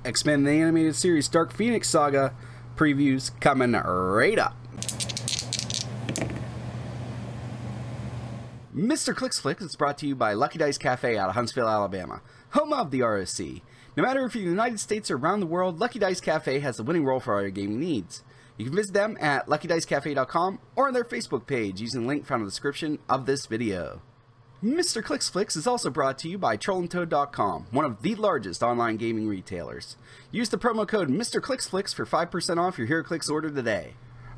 X-Men the Animated Series Dark Phoenix Saga previews coming right up. Mr. Clicks Flick is brought to you by Lucky Dice Cafe out of Huntsville, Alabama, home of the ROC. No matter if you're in the United States or around the world, Lucky Dice Cafe has the winning role for all your gaming needs. You can visit them at LuckyDiceCafe.com or on their Facebook page using the link found in the description of this video. Mr. Clicks Flicks is also brought to you by TrollandToad.com, one of the largest online gaming retailers. Use the promo code Mr. Clicks Flicks for 5% off your Heroclix order today.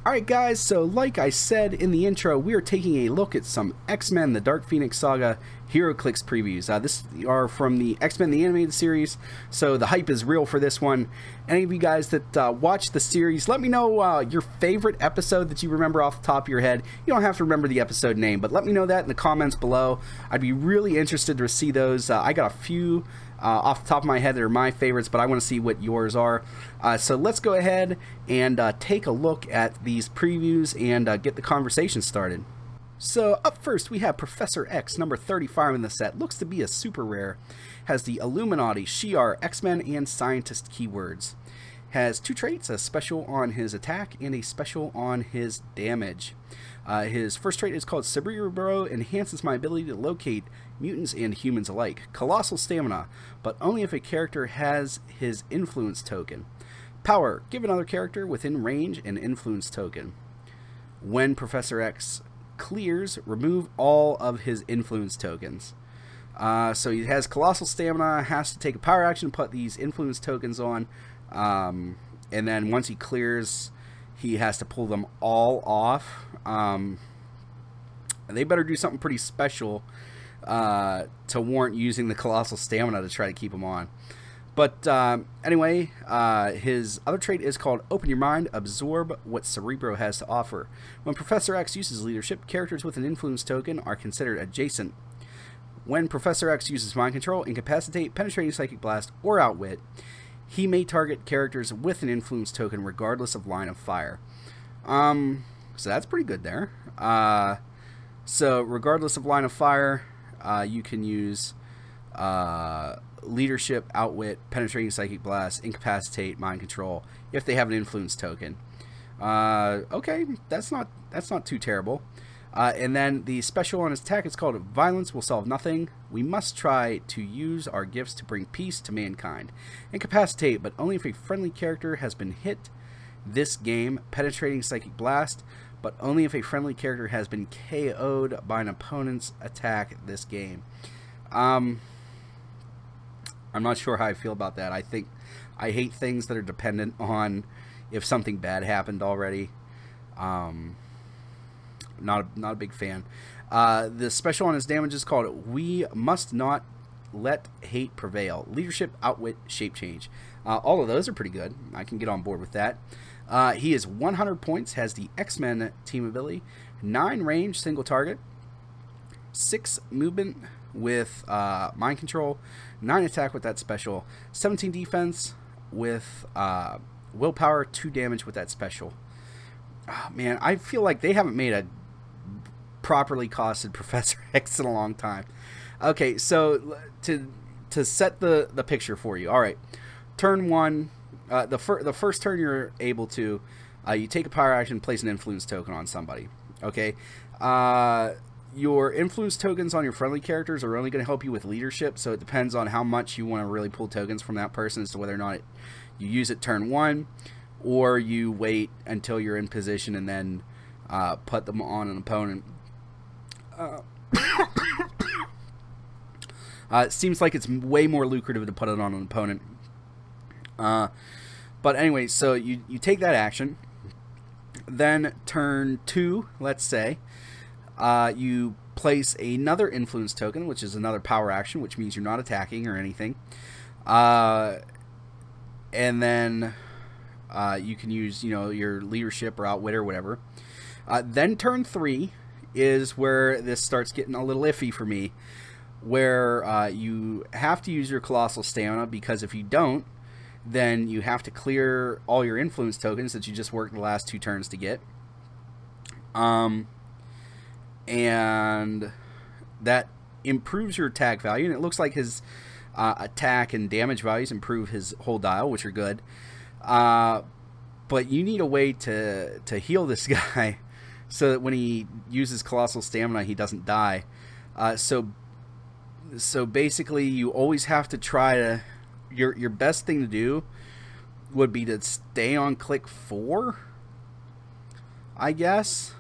Alright guys, so like I said in the intro, we are taking a look at some X-Men the Dark Phoenix Saga Heroclix previews. This are from the X-Men the Animated Series, so the hype is real for this one. Any of you guys that watch the series, let me know your favorite episode that you remember off the top of your head. You don't have to remember the episode name, but let me know that in the comments below. I'd be really interested to see those. I got a few off the top of my head that are my favorites, but I want to see what yours are. So let's go ahead and take a look at these previews and get the conversation started. So up first we have Professor X, number 35 in the set. Looks to be a super rare. Has the Illuminati, Shi'ar, X-Men, and Scientist keywords. Has two traits, a special on his attack and a special on his damage. His first trait is called Cerebro, enhances my ability to locate mutants and humans alike. Colossal stamina, but only if a character has his influence token. Power, give another character within range an influence token. When Professor X clears, remove all of his influence tokens. So he has colossal stamina, has to take a power action to put these influence tokens on, and then once he clears, he has to pull them all off. They better do something pretty special to warrant using the colossal stamina to try to keep him on. But anyway, his other trait is called Open Your Mind, absorb what Cerebro has to offer. When Professor X uses leadership, characters with an influence token are considered adjacent. When Professor X uses mind control, incapacitate, penetrating psychic blast, or outwit, he may target characters with an influence token regardless of line of fire. So that's pretty good there. So regardless of line of fire, you can use leadership, outwit, penetrating psychic blast, incapacitate, mind control if they have an influence token. Okay, that's not too terrible. And then the special on his attack is called Violence Will Solve Nothing. We must try to use our gifts to bring peace to mankind. Incapacitate, but only if a friendly character has been hit this game. Penetrating Psychic Blast, but only if a friendly character has been KO'd by an opponent's attack this game. I'm not sure how I feel about that. I hate things that are dependent on if something bad happened already. Not a big fan. The special on his damage is called We Must Not Let Hate Prevail. Leadership, outwit, shape change. All of those are pretty good. I can get on board with that. He is 100 points, has the X-Men team ability, 9 range, single target, 6 movement with mind control, 9 attack with that special, 17 defense with willpower, 2 damage with that special. Oh, man, I feel like they haven't made a properly costed Professor X in a long time. Okay, so to set the picture for you. All right, turn 1, the first turn you're able to, you take a power action, place an influence token on somebody. Okay, your influence tokens on your friendly characters are only going to help you with leadership, so it depends on how much you want to really pull tokens from that person as to whether or not you use it turn 1, or you wait until you're in position and then put them on an opponent. It seems like it's way more lucrative to put it on an opponent. But anyway, so you take that action. Then turn 2, let's say, you place another influence token, which is another power action, which means you're not attacking or anything. And then you can use, your leadership or outwit or whatever. Then turn 3 is where this starts getting a little iffy for me, where you have to use your colossal stamina, because if you don't, then you have to clear all your influence tokens that you just worked the last 2 turns to get. And that improves your attack value, and it looks like his attack and damage values improve his whole dial, which are good. But you need a way to heal this guy so that when he uses colossal stamina, he doesn't die. So basically, you always have to try to... Your best thing to do would be to stay on click 4, I guess,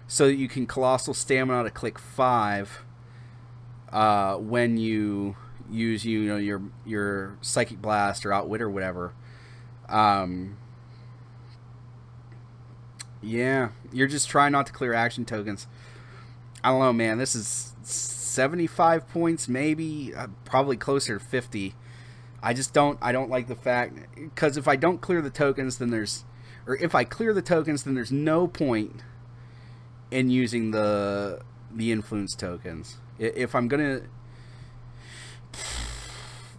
so that you can colossal stamina to click 5 when you use your psychic blast or outwit or whatever. Yeah, you're just trying not to clear action tokens. I don't know, man. This is 75 points, maybe, probably closer to 50. I don't like the fact, because if I don't clear the tokens, then if I clear the tokens, then there's no point in using the influence tokens. If I'm gonna,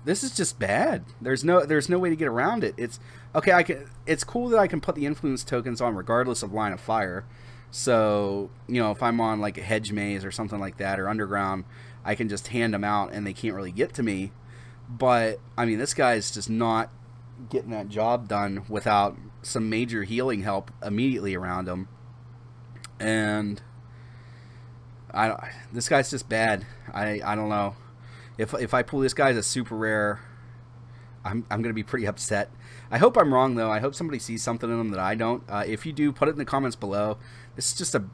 this is just bad. There's no way to get around it. It's okay. It's cool that I can put the influence tokens on regardless of line of fire. So, if I'm on like a hedge maze or something like that, or underground, I can just hand them out and they can't really get to me. But, I mean, this guy's just not getting that job done without some major healing help immediately around him. And this guy's just bad. I don't know. If I pull this guy as a super rare, I'm going to be pretty upset. I hope I'm wrong, though. I hope somebody sees something in him that I don't. If you do, put it in the comments below. This is just a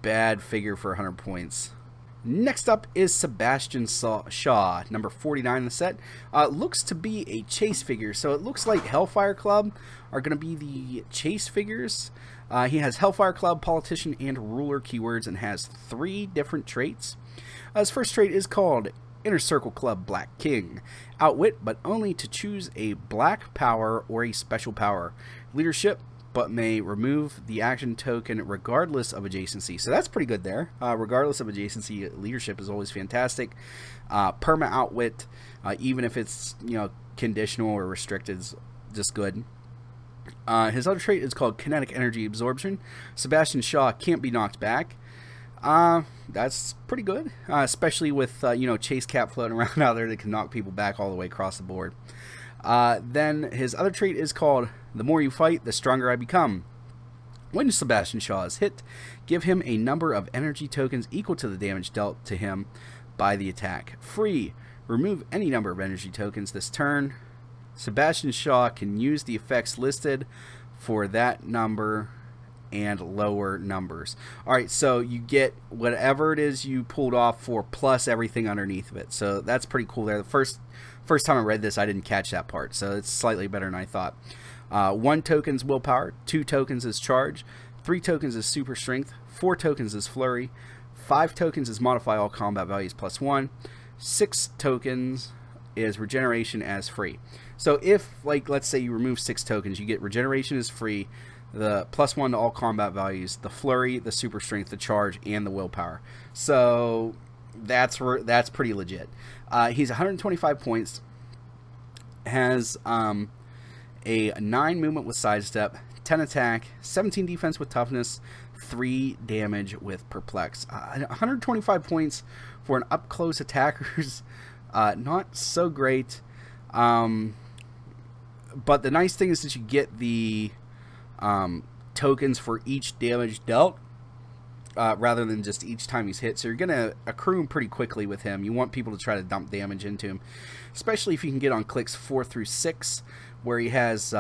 bad figure for 100 points. Next up is Sebastian Shaw, number 49 in the set. Looks to be a chase figure, so it looks like Hellfire Club are going to be the chase figures. He has Hellfire Club, Politician, and Ruler keywords, and has 3 different traits. His first trait is called Inner Circle Club Black King. Outwit, but only to choose a black power or a special power. Leadership, but may remove the action token regardless of adjacency. So that's pretty good there. Regardless of adjacency, leadership is always fantastic. Perma outwit, even if it's conditional or restricted, is just good. His other trait is called Kinetic Energy Absorption. Sebastian Shaw can't be knocked back. That's pretty good, especially with Chase Cap floating around out there that can knock people back all the way across the board. Then his other trait is called The More You Fight, the Stronger I Become. When Sebastian Shaw is hit, give him a number of energy tokens equal to the damage dealt to him by the attack. Free. Remove any number of energy tokens this turn. Sebastian Shaw can use the effects listed for that number and lower numbers. Alright, so you get whatever it is you pulled off for plus everything underneath of it. So that's pretty cool there. The first time I read this, I didn't catch that part, so it's slightly better than I thought. 1 token's willpower, 2 tokens is charge, 3 tokens is super strength, 4 tokens is flurry, 5 tokens is modify all combat values +1, 6 tokens is regeneration as free. So if, like, let's say you remove 6 tokens, you get regeneration is free, the +1 to all combat values, the flurry, the super strength, the charge, and the willpower. So that's pretty legit. He's 125 points, has a 9 movement with sidestep, 10 attack, 17 defense with toughness, 3 damage with perplex. 125 points for an up close attacker's not so great. But the nice thing is that you get the tokens for each damage dealt, rather than just each time he's hit. So you're going to accrue pretty quickly with him. You want people to try to dump damage into him, especially if you can get on clicks 4 through 6, where he has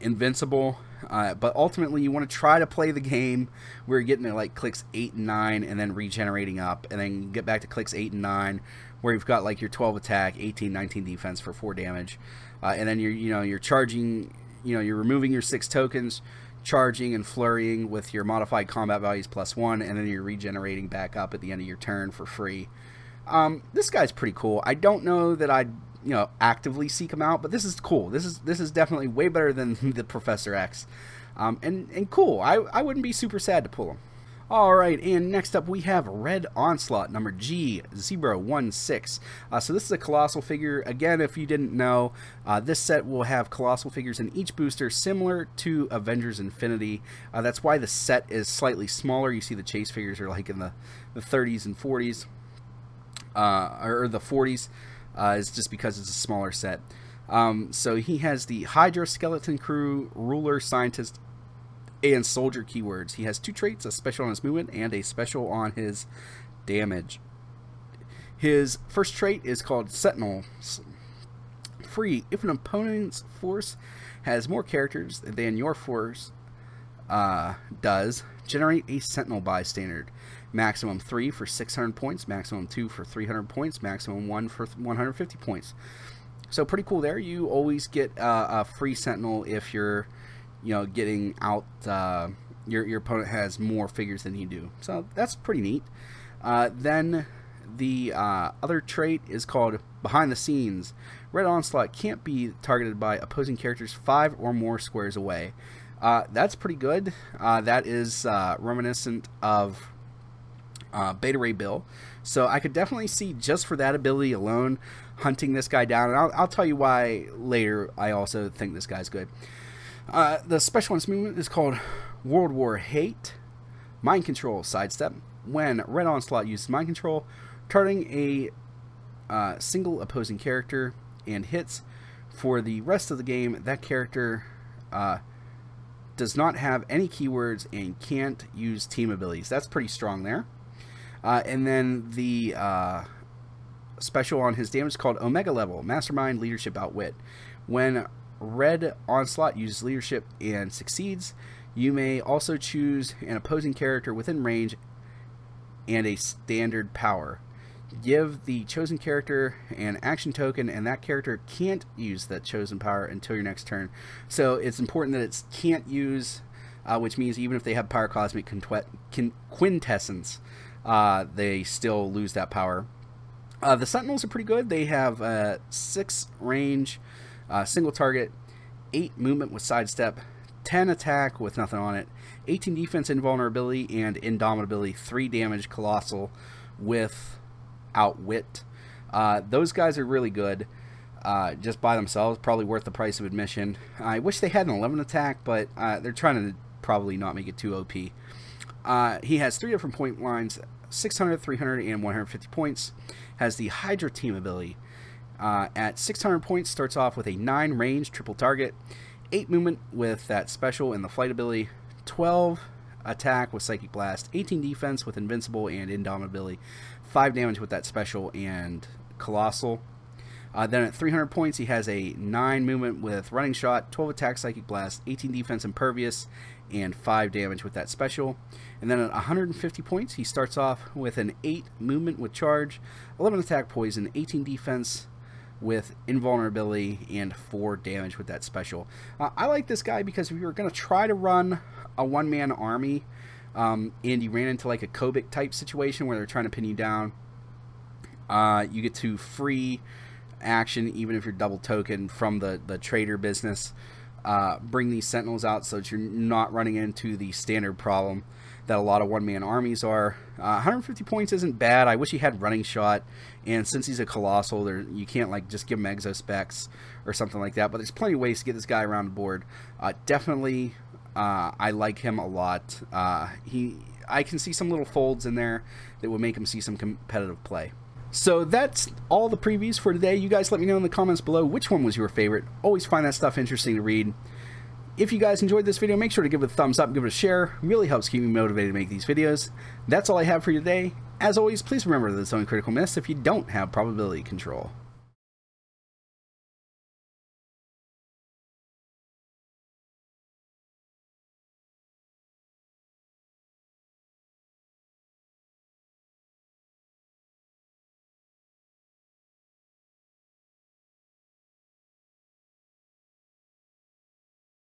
invincible. But ultimately, you want to try to play the game where you're getting to like clicks 8 and 9, and then regenerating up, and then you get back to clicks 8 and 9, where you've got like your 12 attack, 18, 19 defense for 4 damage, and then you're charging. You're removing your 6 tokens, charging and flurrying with your modified combat values +1, and then you're regenerating back up at the end of your turn for free. This guy's pretty cool. I don't know that I'd actively seek him out, but this is cool. This is definitely way better than the Professor X, and cool. I wouldn't be super sad to pull him. Alright, and next up we have Red Onslaught, number G016. So this is a Colossal figure. Again, if you didn't know, this set will have Colossal figures in each booster, similar to Avengers Infinity. That's why the set is slightly smaller. You see the Chase figures are like in the 30s and 40s. or the 40s, is just because it's a smaller set. So he has the Hydra, Skeleton Crew, Ruler, Scientist, and Soldier keywords. He has 2 traits, a special on his movement and a special on his damage. His first trait is called Sentinel. Free. If an opponent's force has more characters than your force does, generate a Sentinel bystander. Maximum 3 for 600 points, maximum 2 for 300 points, maximum 1 for 150 points. So pretty cool there. You always get a free Sentinel if you're, getting out, your opponent has more figures than you do. So that's pretty neat. Then the other trait is called Behind the Scenes. Red Onslaught can't be targeted by opposing characters 5 or more squares away. That's pretty good. That is reminiscent of Beta Ray Bill. So I could definitely see, just for that ability alone, hunting this guy down. And I'll tell you why later. I also think this guy's good. The special on his movement is called World War Hate. Mind Control Sidestep. When Red Onslaught uses Mind Control, targeting a single opposing character and hits for the rest of the game, that character does not have any keywords and can't use team abilities. That's pretty strong there. And then the special on his damage is called Omega Level, Mastermind, Leadership, Outwit. When Red Onslaught uses Leadership and succeeds, you may also choose an opposing character within range and a standard power. Give the chosen character an action token, and that character can't use that chosen power until your next turn. So it's important that it can't use, which means even if they have Pyrocosmic Quintessence, they still lose that power. The Sentinels are pretty good. They have 6 range, single target, 8 movement with sidestep, 10 attack with nothing on it, 18 defense, invulnerability, and indomitability, 3 damage, colossal with outwit. Those guys are really good just by themselves, probably worth the price of admission. I wish they had an 11 attack, but they're trying to probably not make it too OP. He has 3 different point lines, 600, 300, and 150 points. Has the Hydra team ability. At 600 points, starts off with a 9 range triple target, 8 movement with that special and the flight ability, 12 attack with Psychic Blast, 18 defense with Invincible and Indomitability, 5 damage with that special and Colossal. Then at 300 points, he has a 9 movement with Running Shot, 12 attack Psychic Blast, 18 defense Impervious, and 5 damage with that special. And then at 150 points, he starts off with an 8 movement with Charge, 11 attack Poison, 18 defense with Invulnerability, and 4 damage with that special. I like this guy because if you were going to try to run a one-man army and you ran into like a Kobik type situation where they're trying to pin you down, you get to free action even if you're double token from the trader business. Bring these Sentinels out so that you're not running into the standard problem that a lot of one-man armies are. 150 points isn't bad. I wish he had Running Shot, and since he's a Colossal, you can't like just give him Exospecs or something like that, but there's plenty of ways to get this guy around the board. Definitely I like him a lot. I can see some little folds in there that would make him see some competitive play. So that's all the previews for today. You guys let me know in the comments below which one was your favorite. Always find that stuff interesting to read. If you guys enjoyed this video, make sure to give it a thumbs up, give it a share. It really helps keep me motivated to make these videos. That's all I have for you today. As always, please remember that it's only critical miss if you don't have probability control.